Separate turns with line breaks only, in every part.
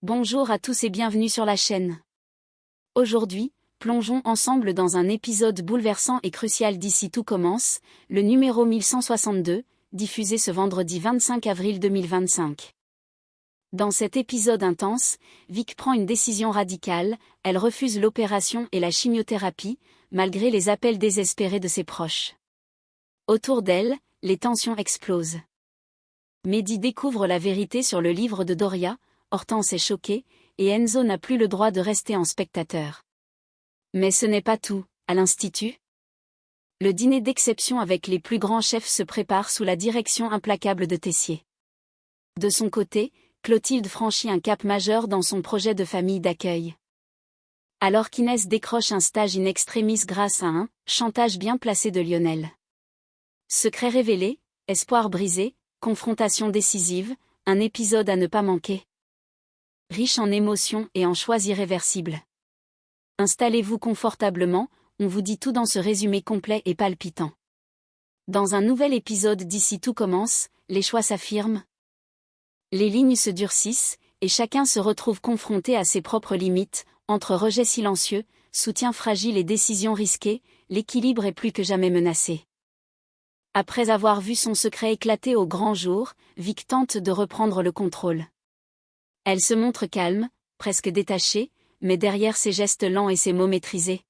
Bonjour à tous et bienvenue sur la chaîne. Aujourd'hui, plongeons ensemble dans un épisode bouleversant et crucial d'Ici tout commence, le numéro 1162, diffusé ce vendredi 25 avril 2025. Dans cet épisode intense, Vic prend une décision radicale, elle refuse l'opération et la chimiothérapie, malgré les appels désespérés de ses proches. Autour d'elle, les tensions explosent. Mehdi découvre la vérité sur le livre de Doria, Hortense est choquée, et Enzo n'a plus le droit de rester en spectateur. Mais ce n'est pas tout, à l'Institut. Le dîner d'exception avec les plus grands chefs se prépare sous la direction implacable de Tessier. De son côté, Clotilde franchit un cap majeur dans son projet de famille d'accueil. Alors qu'Inès décroche un stage in extremis grâce à un chantage bien placé de Lionel. Secret révélé, espoir brisé, confrontation décisive, un épisode à ne pas manquer. Riche en émotions et en choix irréversibles. Installez-vous confortablement, on vous dit tout dans ce résumé complet et palpitant. Dans un nouvel épisode d'Ici tout commence, les choix s'affirment. Les lignes se durcissent, et chacun se retrouve confronté à ses propres limites, entre rejet silencieux, soutien fragile et décisions risquées, l'équilibre est plus que jamais menacé. Après avoir vu son secret éclater au grand jour, Vic tente de reprendre le contrôle. Elle se montre calme, presque détachée, mais derrière ses gestes lents et ses mots maîtrisés.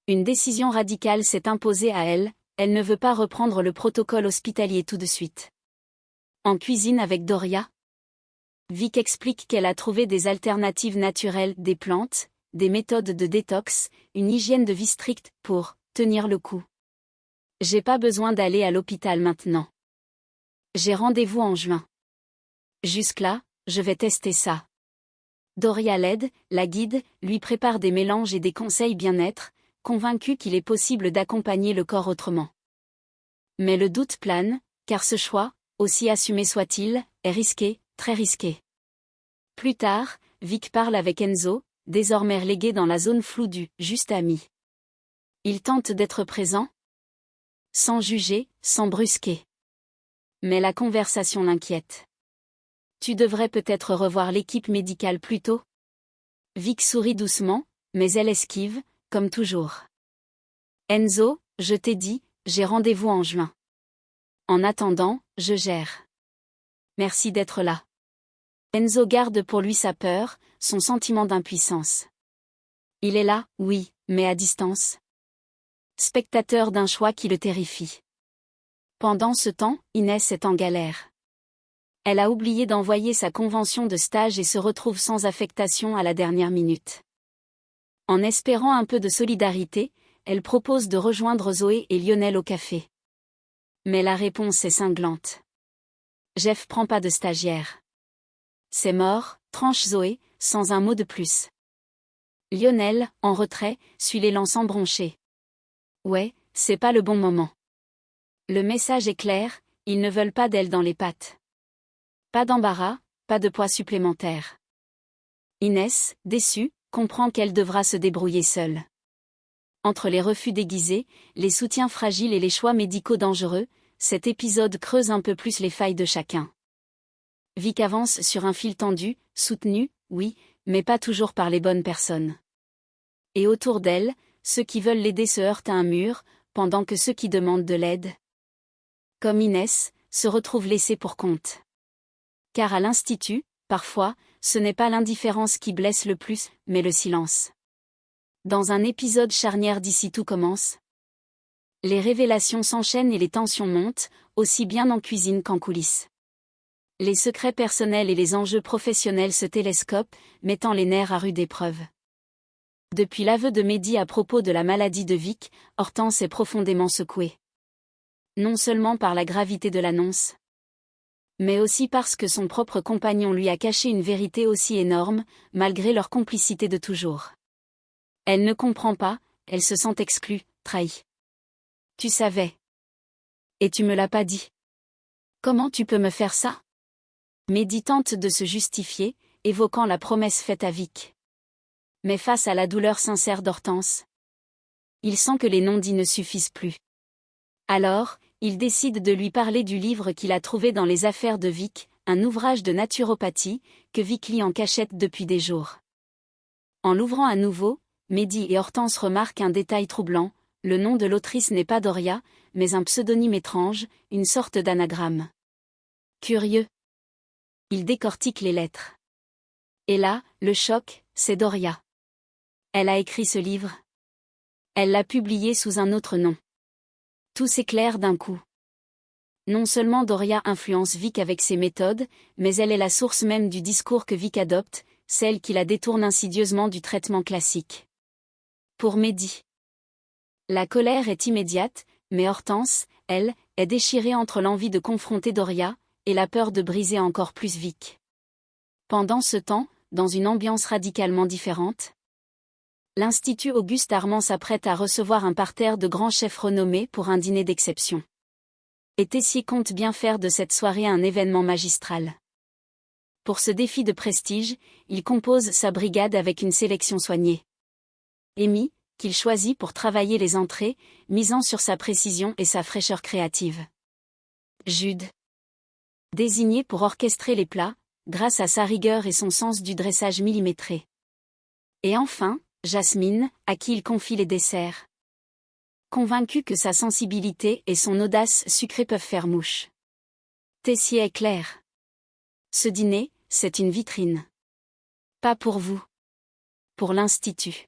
Une décision radicale s'est imposée à elle, elle ne veut pas reprendre le protocole hospitalier tout de suite. En cuisine avec Doria, Vic explique qu'elle a trouvé des alternatives naturelles, des plantes, des méthodes de détox, une hygiène de vie stricte pour tenir le coup. J'ai pas besoin d'aller à l'hôpital maintenant. J'ai rendez-vous en juin. Jusque-là, je vais tester ça. Doria l'aide, la guide, lui prépare des mélanges et des conseils bien-être, convaincue qu'il est possible d'accompagner le corps autrement. Mais le doute plane, car ce choix, aussi assumé soit-il, est risqué, très risqué. Plus tard, Vic parle avec Enzo, désormais relégué dans la zone floue du « juste ami ». Il tente d'être présent, sans juger, sans brusquer. Mais la conversation l'inquiète. Tu devrais peut-être revoir l'équipe médicale plus tôt. Vic sourit doucement, mais elle esquive, comme toujours. Enzo, je t'ai dit, j'ai rendez-vous en juin. En attendant, je gère. Merci d'être là. Enzo garde pour lui sa peur, son sentiment d'impuissance. Il est là, oui, mais à distance. Spectateur d'un choix qui le terrifie. Pendant ce temps, Inès est en galère. Elle a oublié d'envoyer sa convention de stage et se retrouve sans affectation à la dernière minute. En espérant un peu de solidarité, elle propose de rejoindre Zoé et Lionel au café. Mais la réponse est cinglante. Jeff prend pas de stagiaire. C'est mort, tranche Zoé, sans un mot de plus. Lionel, en retrait, suit l'élan sans broncher. Ouais, c'est pas le bon moment. Le message est clair, ils ne veulent pas d'elle dans les pattes. Pas d'embarras, pas de poids supplémentaire. Inès, déçue, comprend qu'elle devra se débrouiller seule. Entre les refus déguisés, les soutiens fragiles et les choix médicaux dangereux, cet épisode creuse un peu plus les failles de chacun. Vic avance sur un fil tendu, soutenu, oui, mais pas toujours par les bonnes personnes. Et autour d'elle, ceux qui veulent l'aider se heurtent à un mur, pendant que ceux qui demandent de l'aide, comme Inès, se retrouvent laissés pour compte. Car à l'Institut, parfois, ce n'est pas l'indifférence qui blesse le plus, mais le silence. Dans un épisode charnière d'Ici tout commence, les révélations s'enchaînent et les tensions montent, aussi bien en cuisine qu'en coulisses. Les secrets personnels et les enjeux professionnels se télescopent, mettant les nerfs à rude épreuve. Depuis l'aveu de Mehdi à propos de la maladie de Vic, Hortense est profondément secouée. Non seulement par la gravité de l'annonce, mais aussi parce que son propre compagnon lui a caché une vérité aussi énorme, malgré leur complicité de toujours. Elle ne comprend pas, elle se sent exclue, trahie. Tu savais. Et tu me l'as pas dit. Comment tu peux me faire ça? Mehdi tente de se justifier, évoquant la promesse faite à Vic. Mais face à la douleur sincère d'Hortense, il sent que les non-dits ne suffisent plus. Alors, il décide de lui parler du livre qu'il a trouvé dans les affaires de Vic, un ouvrage de naturopathie, que Vic lit en cachette depuis des jours. En l'ouvrant à nouveau, Mehdi et Hortense remarquent un détail troublant, le nom de l'autrice n'est pas Doria, mais un pseudonyme étrange, une sorte d'anagramme. Curieux. Ils décortiquent les lettres. Et là, le choc, c'est Doria. Elle a écrit ce livre. Elle l'a publié sous un autre nom. Tout s'éclaire d'un coup. Non seulement Doria influence Vic avec ses méthodes, mais elle est la source même du discours que Vic adopte, celle qui la détourne insidieusement du traitement classique. Pour Mehdi. La colère est immédiate, mais Hortense, elle, est déchirée entre l'envie de confronter Doria, et la peur de briser encore plus Vic. Pendant ce temps, dans une ambiance radicalement différente, l'Institut Auguste Armand s'apprête à recevoir un parterre de grands chefs renommés pour un dîner d'exception. Et Tessier compte bien faire de cette soirée un événement magistral. Pour ce défi de prestige, il compose sa brigade avec une sélection soignée. Amy, qu'il choisit pour travailler les entrées, misant sur sa précision et sa fraîcheur créative. Jude, désigné pour orchestrer les plats, grâce à sa rigueur et son sens du dressage millimétré. Et enfin, Jasmine, à qui il confie les desserts. Convaincu que sa sensibilité et son audace sucrée peuvent faire mouche. Tessier est clair. Ce dîner, c'est une vitrine. Pas pour vous. Pour l'Institut.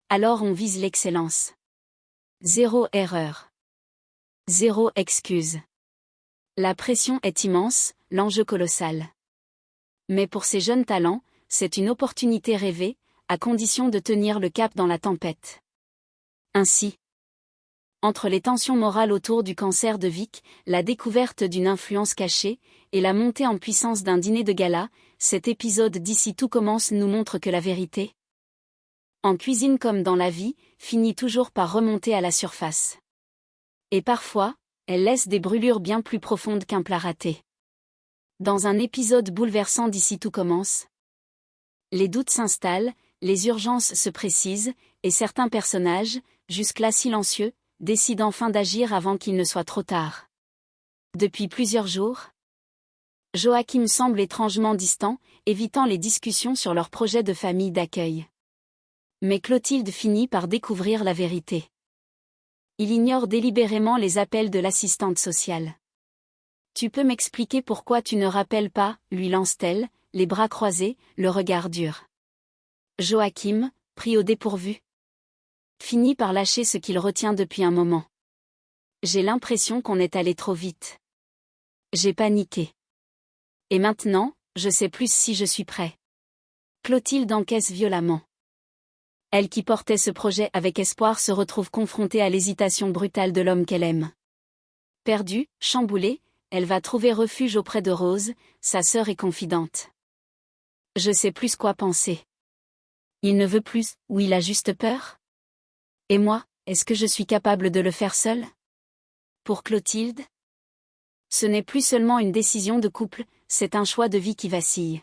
Alors on vise l'excellence. Zéro erreur. Zéro excuse. La pression est immense, l'enjeu colossal. Mais pour ces jeunes talents, c'est une opportunité rêvée, à condition de tenir le cap dans la tempête. Ainsi, entre les tensions morales autour du cancer de Vic, la découverte d'une influence cachée, et la montée en puissance d'un dîner de gala, cet épisode d'Ici tout commence nous montre que la vérité, en cuisine comme dans la vie, finit toujours par remonter à la surface. Et parfois, elle laisse des brûlures bien plus profondes qu'un plat raté. Dans un épisode bouleversant d'Ici tout commence, les doutes s'installent, les urgences se précisent, et certains personnages, jusque-là silencieux, décident enfin d'agir avant qu'il ne soit trop tard. Depuis plusieurs jours, Joachim semble étrangement distant, évitant les discussions sur leur projet de famille d'accueil. Mais Clotilde finit par découvrir la vérité. Il ignore délibérément les appels de l'assistante sociale. « Tu peux m'expliquer pourquoi tu ne rappelles pas » lui lance-t-elle, les bras croisés, le regard dur. Joachim, pris au dépourvu, finit par lâcher ce qu'il retient depuis un moment. J'ai l'impression qu'on est allé trop vite. J'ai paniqué. Et maintenant, je sais plus si je suis prêt. Clotilde encaisse violemment. Elle qui portait ce projet avec espoir se retrouve confrontée à l'hésitation brutale de l'homme qu'elle aime. Perdue, chamboulée, elle va trouver refuge auprès de Rose, sa sœur et confidente. Je sais plus quoi penser. Il ne veut plus, ou il a juste peur? Et moi, est-ce que je suis capable de le faire seule? Pour Clotilde, ce n'est plus seulement une décision de couple, c'est un choix de vie qui vacille.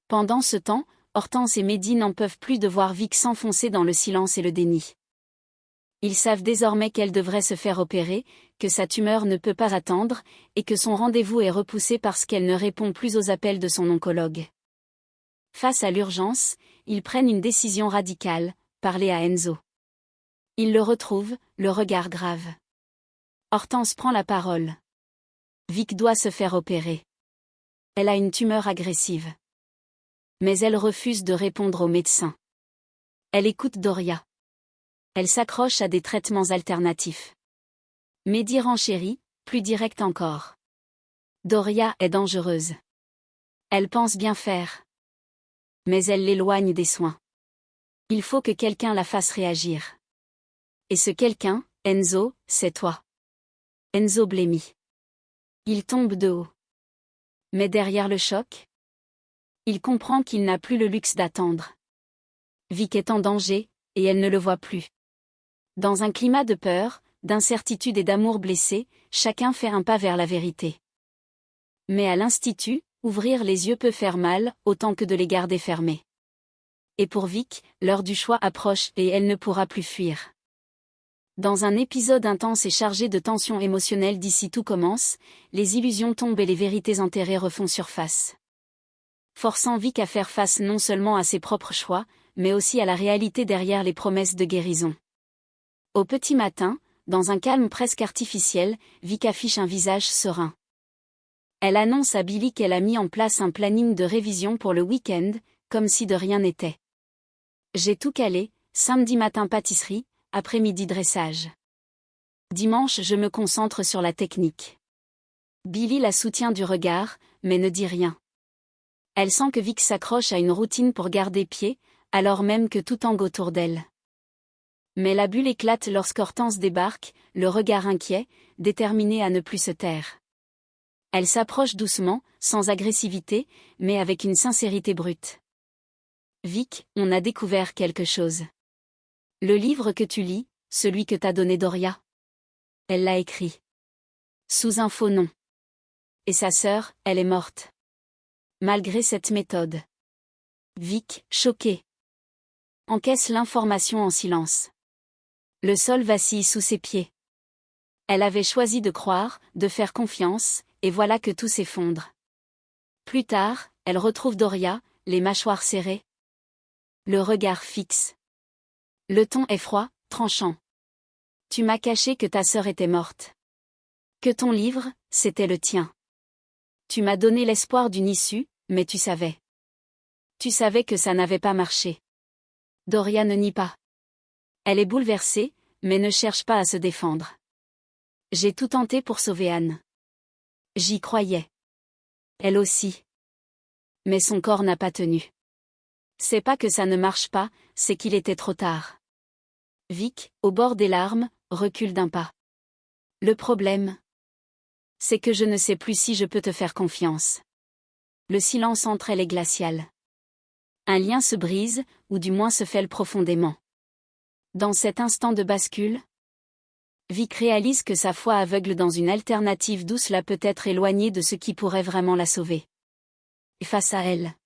Pendant ce temps, Hortense et Mehdi n'en peuvent plus de voir Vic s'enfoncer dans le silence et le déni. Ils savent désormais qu'elle devrait se faire opérer, que sa tumeur ne peut pas attendre, et que son rendez-vous est repoussé parce qu'elle ne répond plus aux appels de son oncologue. Face à l'urgence, ils prennent une décision radicale, parler à Enzo. Ils le retrouvent, le regard grave. Hortense prend la parole. Vic doit se faire opérer. Elle a une tumeur agressive. Mais elle refuse de répondre au médecin. Elle écoute Doria. Elle s'accroche à des traitements alternatifs. Mehdi renchérit, plus direct encore. Doria est dangereuse. Elle pense bien faire. Mais elle l'éloigne des soins. Il faut que quelqu'un la fasse réagir. Et ce quelqu'un, Enzo, c'est toi. Enzo blêmit. Il tombe de haut. Mais derrière le choc, il comprend qu'il n'a plus le luxe d'attendre. Vic est en danger, et elle ne le voit plus. Dans un climat de peur, d'incertitude et d'amour blessé, chacun fait un pas vers la vérité. Mais à l'Institut, ouvrir les yeux peut faire mal, autant que de les garder fermés. Et pour Vic, l'heure du choix approche et elle ne pourra plus fuir. Dans un épisode intense et chargé de tensions émotionnelles d'ici tout commence, les illusions tombent et les vérités enterrées refont surface. Forçant Vic à faire face non seulement à ses propres choix, mais aussi à la réalité derrière les promesses de guérison. Au petit matin, dans un calme presque artificiel, Vic affiche un visage serein. Elle annonce à Billy qu'elle a mis en place un planning de révision pour le week-end, comme si de rien n'était. J'ai tout calé, samedi matin pâtisserie, après-midi dressage. Dimanche je me concentre sur la technique. Billy la soutient du regard, mais ne dit rien. Elle sent que Vic s'accroche à une routine pour garder pied, alors même que tout tangue autour d'elle. Mais la bulle éclate lorsqu'Hortense débarque, le regard inquiet, déterminée à ne plus se taire. Elle s'approche doucement, sans agressivité, mais avec une sincérité brute. Vic, on a découvert quelque chose. Le livre que tu lis, celui que t'a donné Doria. Elle l'a écrit. Sous un faux nom. Et sa sœur, elle est morte. Malgré cette méthode. Vic, choqué, encaisse l'information en silence. Le sol vacille sous ses pieds. Elle avait choisi de croire, de faire confiance, et voilà que tout s'effondre. Plus tard, elle retrouve Doria, les mâchoires serrées. Le regard fixe. Le ton est froid, tranchant. Tu m'as caché que ta sœur était morte. Que ton livre, c'était le tien. Tu m'as donné l'espoir d'une issue, mais tu savais. Tu savais que ça n'avait pas marché. Doria ne nie pas. Elle est bouleversée, mais ne cherche pas à se défendre. J'ai tout tenté pour sauver Anne. J'y croyais. Elle aussi. Mais son corps n'a pas tenu. C'est pas que ça ne marche pas, c'est qu'il était trop tard. Vic, au bord des larmes, recule d'un pas. Le problème, c'est que je ne sais plus si je peux te faire confiance. Le silence entre elle est glacial. Un lien se brise, ou du moins se fêle profondément. Dans cet instant de bascule, Vic réalise que sa foi aveugle dans une alternative douce l'a peut-être éloignée de ce qui pourrait vraiment la sauver. Et face à elle,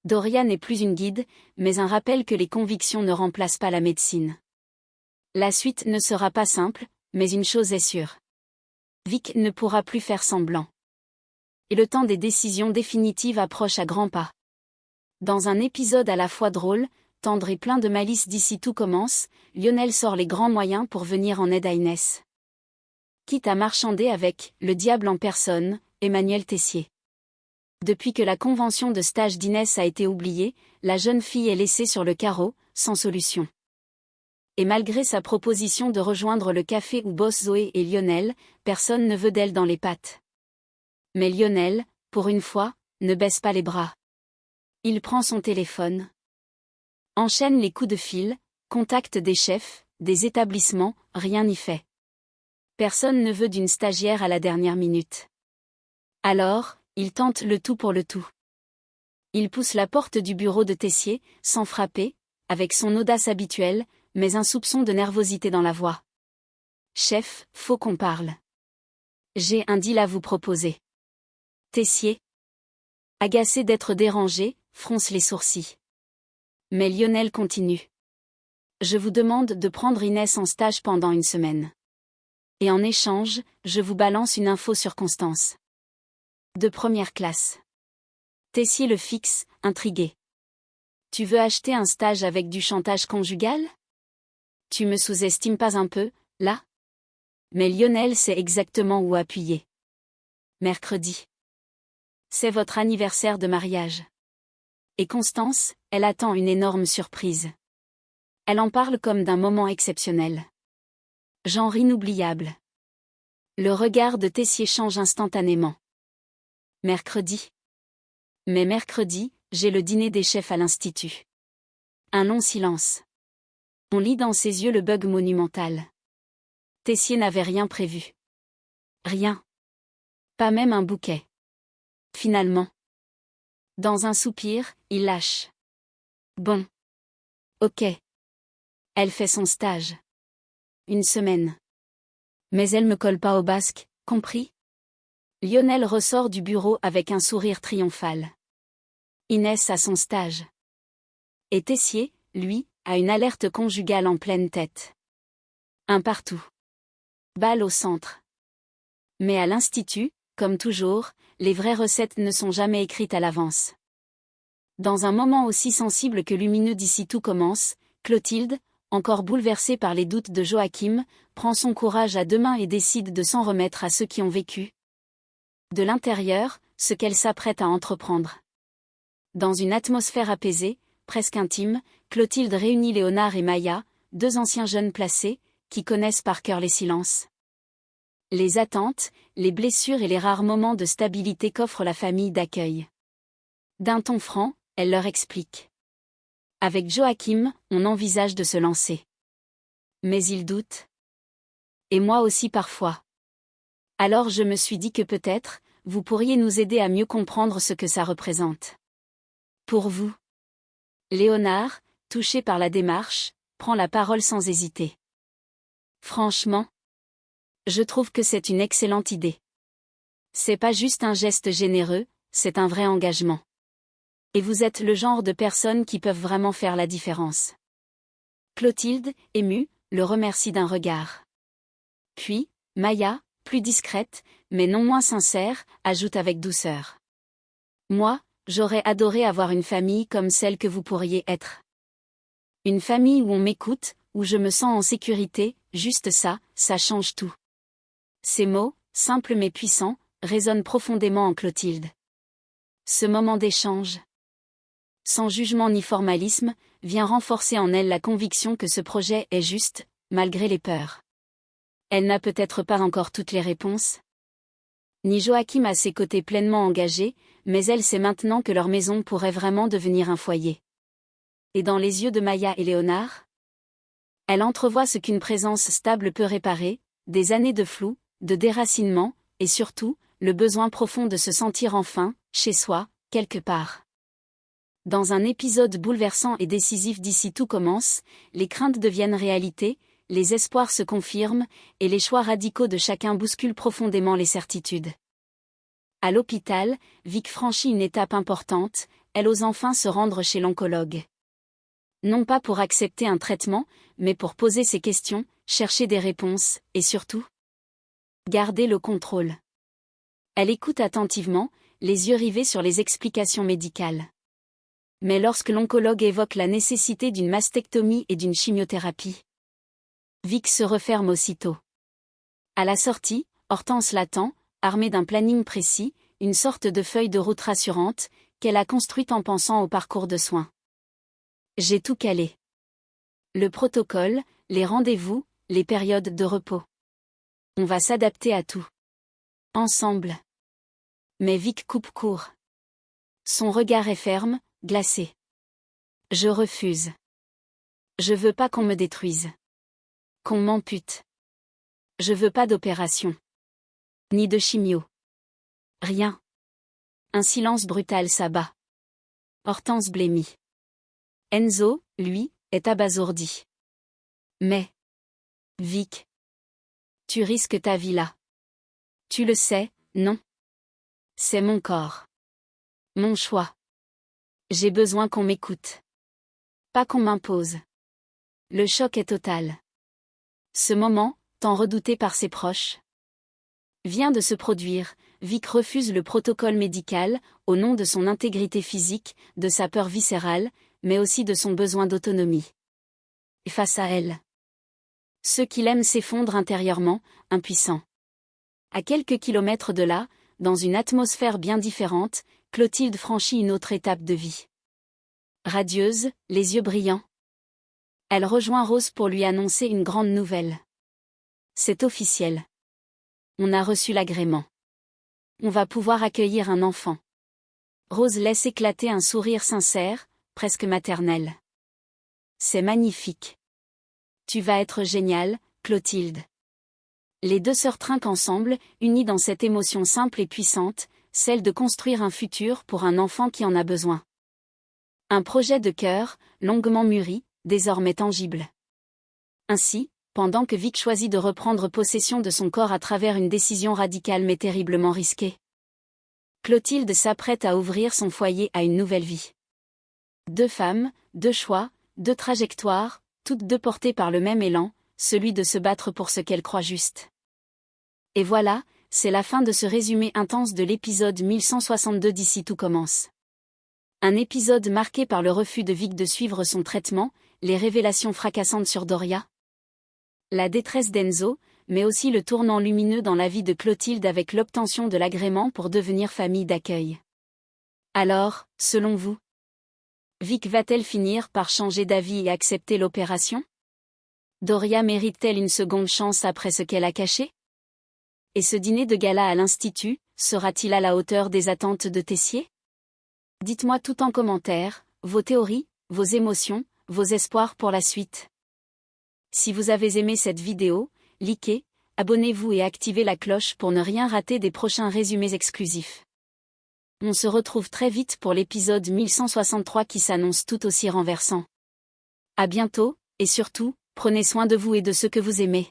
Doria n'est plus une guide, mais un rappel que les convictions ne remplacent pas la médecine. La suite ne sera pas simple, mais une chose est sûre. Vic ne pourra plus faire semblant. Et le temps des décisions définitives approche à grands pas. Dans un épisode à la fois drôle, tendre et plein de malice d'ici tout commence, Lionel sort les grands moyens pour venir en aide à Inès. Quitte à marchander avec « le diable en personne », Emmanuel Tessier. Depuis que la convention de stage d'Inès a été oubliée, la jeune fille est laissée sur le carreau, sans solution. Et malgré sa proposition de rejoindre le café où bossent Zoé et Lionel, personne ne veut d'elle dans les pattes. Mais Lionel, pour une fois, ne baisse pas les bras. Il prend son téléphone. Enchaîne les coups de fil, contacte des chefs, des établissements, rien n'y fait. Personne ne veut d'une stagiaire à la dernière minute. Alors, il tente le tout pour le tout. Il pousse la porte du bureau de Tessier, sans frapper, avec son audace habituelle, mais un soupçon de nervosité dans la voix. « Chef, faut qu'on parle. J'ai un deal à vous proposer. » Tessier, agacé d'être dérangé, fronce les sourcils. Mais Lionel continue. « Je vous demande de prendre Inès en stage pendant une semaine. Et en échange, je vous balance une info sur Constance. De première classe. » Tessier le fixe, intrigué. « Tu veux acheter un stage avec du chantage conjugal ? Tu me sous-estimes pas un peu, là ? » Mais Lionel sait exactement où appuyer. Mercredi. C'est votre anniversaire de mariage. Et Constance, elle attend une énorme surprise. Elle en parle comme d'un moment exceptionnel. Genre inoubliable. Le regard de Tessier change instantanément. Mercredi. Mais mercredi, j'ai le dîner des chefs à l'Institut. Un long silence. On lit dans ses yeux le bug monumental. Tessier n'avait rien prévu. Rien. Pas même un bouquet. Finalement. Dans un soupir, il lâche. Bon. Ok. Elle fait son stage. Une semaine. Mais elle me colle pas au basque, compris ? Lionel ressort du bureau avec un sourire triomphal. Inès a son stage. Et Tessier, lui, a une alerte conjugale en pleine tête. Un partout. Bal au centre. Mais à l'Institut, comme toujours, les vraies recettes ne sont jamais écrites à l'avance. Dans un moment aussi sensible que lumineux d'ici tout commence, Clotilde, encore bouleversée par les doutes de Joachim, prend son courage à deux mains et décide de s'en remettre à ceux qui ont vécu de l'intérieur, ce qu'elle s'apprête à entreprendre. Dans une atmosphère apaisée, presque intime, Clotilde réunit Léonard et Maya, deux anciens jeunes placés, qui connaissent par cœur les silences, les attentes, les blessures et les rares moments de stabilité qu'offre la famille d'accueil. D'un ton franc, elle leur explique. Avec Joachim, on envisage de se lancer. Mais il doute. Et moi aussi parfois. Alors je me suis dit que peut-être, vous pourriez nous aider à mieux comprendre ce que ça représente. Pour vous. Léonard, touché par la démarche, prend la parole sans hésiter. Franchement, je trouve que c'est une excellente idée. C'est pas juste un geste généreux, c'est un vrai engagement. Et vous êtes le genre de personnes qui peuvent vraiment faire la différence. Clotilde, émue, le remercie d'un regard. Puis, Maya, plus discrète, mais non moins sincère, ajoute avec douceur. Moi, j'aurais adoré avoir une famille comme celle que vous pourriez être. Une famille où on m'écoute, où je me sens en sécurité, juste ça, ça change tout. Ces mots, simples mais puissants, résonnent profondément en Clotilde. Ce moment d'échange, sans jugement ni formalisme, vient renforcer en elle la conviction que ce projet est juste, malgré les peurs. Elle n'a peut-être pas encore toutes les réponses, ni Joachim à ses côtés pleinement engagé, mais elle sait maintenant que leur maison pourrait vraiment devenir un foyer. Et dans les yeux de Maya et Léonard, elle entrevoit ce qu'une présence stable peut réparer, des années de flou, de déracinement, et surtout, le besoin profond de se sentir enfin, chez soi, quelque part. Dans un épisode bouleversant et décisif d'ici tout commence, les craintes deviennent réalité, les espoirs se confirment, et les choix radicaux de chacun bousculent profondément les certitudes. À l'hôpital, Vic franchit une étape importante, elle ose enfin se rendre chez l'oncologue. Non pas pour accepter un traitement, mais pour poser ses questions, chercher des réponses, et surtout, garder le contrôle. Elle écoute attentivement, les yeux rivés sur les explications médicales. Mais lorsque l'oncologue évoque la nécessité d'une mastectomie et d'une chimiothérapie, Vic se referme aussitôt. À la sortie, Hortense l'attend, armée d'un planning précis, une sorte de feuille de route rassurante, qu'elle a construite en pensant au parcours de soins. J'ai tout calé. Le protocole, les rendez-vous, les périodes de repos. On va s'adapter à tout. Ensemble. Mais Vic coupe court. Son regard est ferme, glacé. Je refuse. Je veux pas qu'on me détruise. Qu'on m'ampute. Je veux pas d'opération. Ni de chimio. Rien. Un silence brutal s'abat. Hortense blêmit. Enzo, lui, est abasourdi. Mais, Vic, tu risques ta vie là. Tu le sais, non? C'est mon corps. Mon choix. J'ai besoin qu'on m'écoute. Pas qu'on m'impose. Le choc est total. Ce moment, tant redouté par ses proches, vient de se produire. Vic refuse le protocole médical, au nom de son intégrité physique, de sa peur viscérale, mais aussi de son besoin d'autonomie. Et face à elle, ceux qui l'aiment s'effondrent intérieurement, impuissants. À quelques kilomètres de là, dans une atmosphère bien différente, Clotilde franchit une autre étape de vie. Radieuse, les yeux brillants, elle rejoint Rose pour lui annoncer une grande nouvelle. C'est officiel. On a reçu l'agrément. On va pouvoir accueillir un enfant. Rose laisse éclater un sourire sincère, presque maternel. C'est magnifique. Tu vas être géniale, Clotilde. Les deux sœurs trinquent ensemble, unies dans cette émotion simple et puissante, celle de construire un futur pour un enfant qui en a besoin. Un projet de cœur, longuement mûri, désormais tangible. Ainsi, pendant que Vic choisit de reprendre possession de son corps à travers une décision radicale mais terriblement risquée, Clotilde s'apprête à ouvrir son foyer à une nouvelle vie. Deux femmes, deux choix, deux trajectoires, toutes deux portées par le même élan, celui de se battre pour ce qu'elle croit juste. Et voilà, c'est la fin de ce résumé intense de l'épisode 1162 d'Ici tout commence. Un épisode marqué par le refus de Vic de suivre son traitement, les révélations fracassantes sur Doria, la détresse d'Enzo, mais aussi le tournant lumineux dans la vie de Clotilde avec l'obtention de l'agrément pour devenir famille d'accueil. Alors, selon vous, Vic va-t-elle finir par changer d'avis et accepter l'opération? Doria mérite-t-elle une seconde chance après ce qu'elle a caché? Et ce dîner de gala à l'Institut, sera-t-il à la hauteur des attentes de Tessier? Dites-moi tout en commentaire, vos théories, vos émotions, vos espoirs pour la suite. Si vous avez aimé cette vidéo, likez, abonnez-vous et activez la cloche pour ne rien rater des prochains résumés exclusifs. On se retrouve très vite pour l'épisode 1163 qui s'annonce tout aussi renversant. À bientôt, et surtout, prenez soin de vous et de ceux que vous aimez.